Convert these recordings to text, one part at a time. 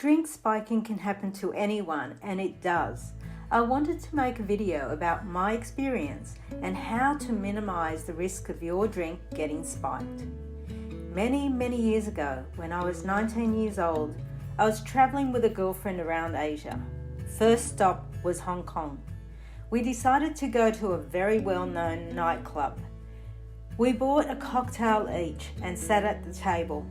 Drink spiking can happen to anyone, and it does. I wanted to make a video about my experience and how to minimize the risk of your drink getting spiked. Many years ago, when I was 19 years old, I was traveling with a girlfriend around Asia. First stop was Hong Kong. We decided to go to a very well-known nightclub. We bought a cocktail each and sat at the table.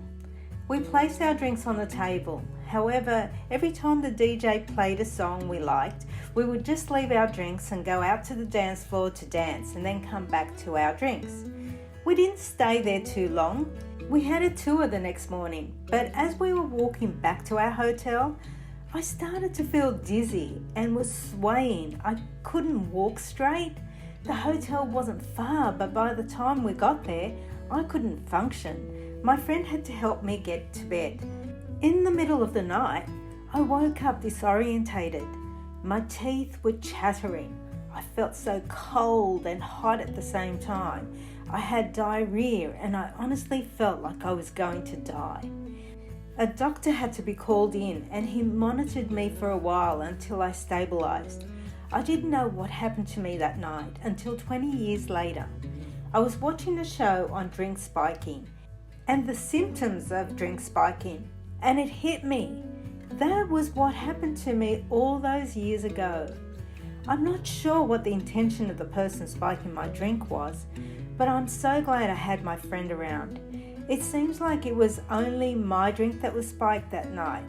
We placed our drinks on the table. However, every time the DJ played a song we liked, we would just leave our drinks and go out to the dance floor to dance and then come back to our drinks. We didn't stay there too long. We had a tour the next morning, but as we were walking back to our hotel, I started to feel dizzy and was swaying. I couldn't walk straight. The hotel wasn't far, but by the time we got there, I couldn't function. My friend had to help me get to bed. In the middle of the night, I woke up disorientated. My teeth were chattering. I felt so cold and hot at the same time. I had diarrhea and I honestly felt like I was going to die. A doctor had to be called in and he monitored me for a while until I stabilized. I didn't know what happened to me that night until 20 years later. I was watching a show on drink spiking and the symptoms of drink spiking, and it hit me. That was what happened to me all those years ago. I'm not sure what the intention of the person spiking my drink was, but I'm so glad I had my friend around. It seems like it was only my drink that was spiked that night.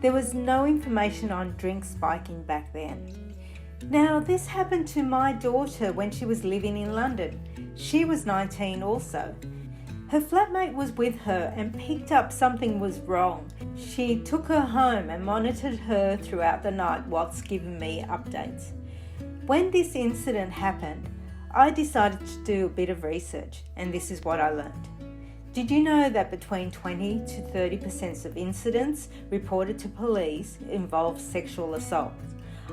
There was no information on drink spiking back then. Now, this happened to my daughter when she was living in London. She was 19 also. Her flatmate was with her and picked up something was wrong. She took her home and monitored her throughout the night whilst giving me updates. When this incident happened, I decided to do a bit of research, and this is what I learned. Did you know that between 20 to 30% of incidents reported to police involve sexual assault?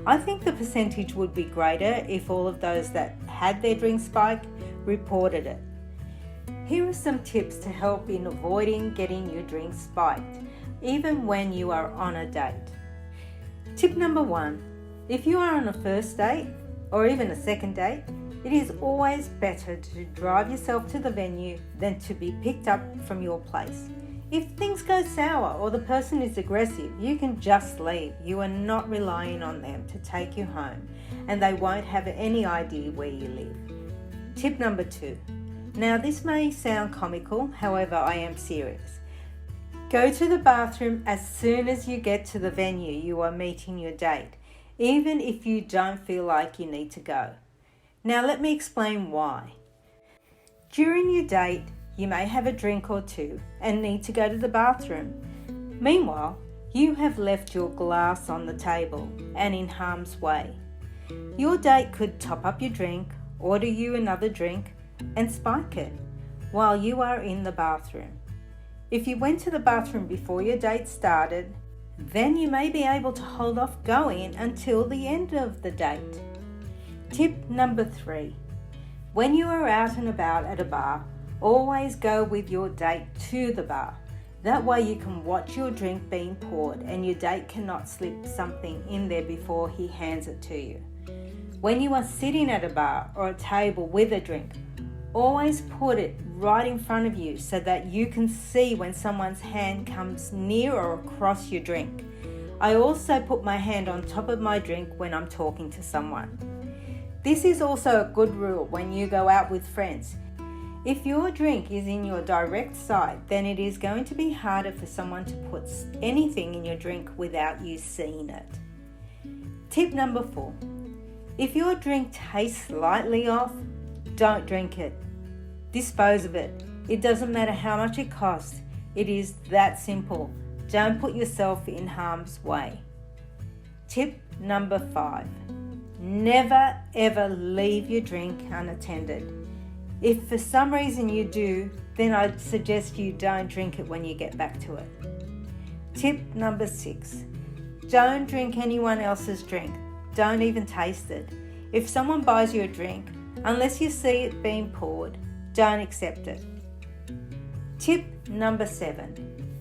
I think the percentage would be greater if all of those that had their drink spiked reported it. Here are some tips to help in avoiding getting your drink spiked, even when you are on a date. Tip number 1. If you are on a first date, or even a second date, it is always better to drive yourself to the venue than to be picked up from your place. If things go sour or the person is aggressive, you can just leave. You are not relying on them to take you home, and they won't have any idea where you live. Tip number 2. Now, this may sound comical, however, I am serious. Go to the bathroom as soon as you get to the venue you are meeting your date, even if you don't feel like you need to go. Now, let me explain why. During your date, you may have a drink or two and need to go to the bathroom. Meanwhile, you have left your glass on the table and in harm's way. Your date could top up your drink, order you another drink, and spike it while you are in the bathroom. If you went to the bathroom before your date started, then you may be able to hold off going until the end of the date. Tip number 3. When you are out and about at a bar, always go with your date to the bar. That way you can watch your drink being poured and your date cannot slip something in there before he hands it to you. When you are sitting at a bar or a table with a drink, always put it right in front of you so that you can see when someone's hand comes near or across your drink. I also put my hand on top of my drink when I'm talking to someone. This is also a good rule when you go out with friends. If your drink is in your direct sight, then it is going to be harder for someone to put anything in your drink without you seeing it. Tip number 4. If your drink tastes slightly off, don't drink it. Dispose of it. It doesn't matter how much it costs. It is that simple. Don't put yourself in harm's way. Tip number 5. Never ever leave your drink unattended. If for some reason you do, then I'd suggest you don't drink it when you get back to it. Tip number 6. Don't drink anyone else's drink. Don't even taste it. If someone buys you a drink, unless you see it being poured, don't accept it. Tip number 7.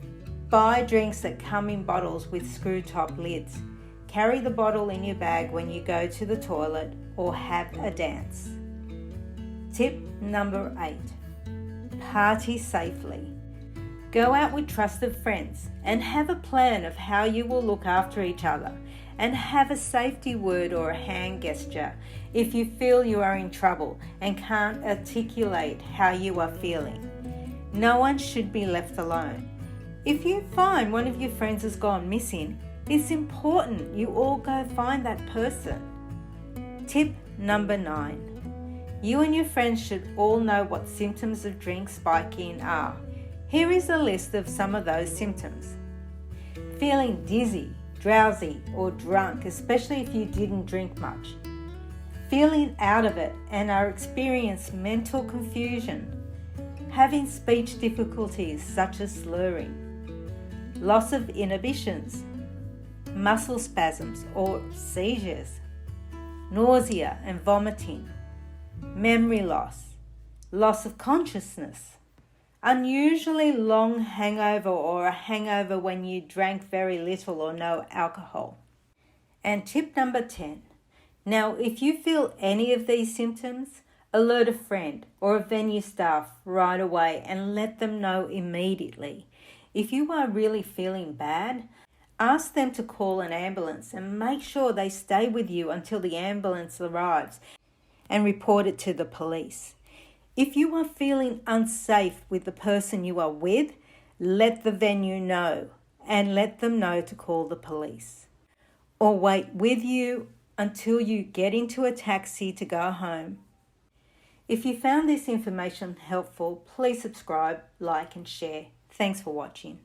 Buy drinks that come in bottles with screw top lids. Carry the bottle in your bag when you go to the toilet or have a dance. Tip number 8. Party safely. Go out with trusted friends and have a plan of how you will look after each other, and have a safety word or a hand gesture if you feel you are in trouble and can't articulate how you are feeling. No one should be left alone. If you find one of your friends has gone missing, it's important you all go find that person. Tip number 9. You and your friends should all know what symptoms of drink spiking are. Here is a list of some of those symptoms. Feeling dizzy, drowsy, or drunk, especially if you didn't drink much. Feeling out of it and are experiencing mental confusion. Having speech difficulties such as slurring. Loss of inhibitions. Muscle spasms or seizures. Nausea and vomiting. Memory loss. Loss of consciousness. Unusually long hangover or a hangover when you drank very little or no alcohol. And tip number 10. Now, if you feel any of these symptoms, alert a friend or a venue staff right away and let them know immediately. If you are really feeling bad, ask them to call an ambulance and make sure they stay with you until the ambulance arrives and report it to the police. If you are feeling unsafe with the person you are with, let the venue know and let them know to call the police. Or wait with you until you get into a taxi to go home. If you found this information helpful, please subscribe, like and share. Thanks for watching.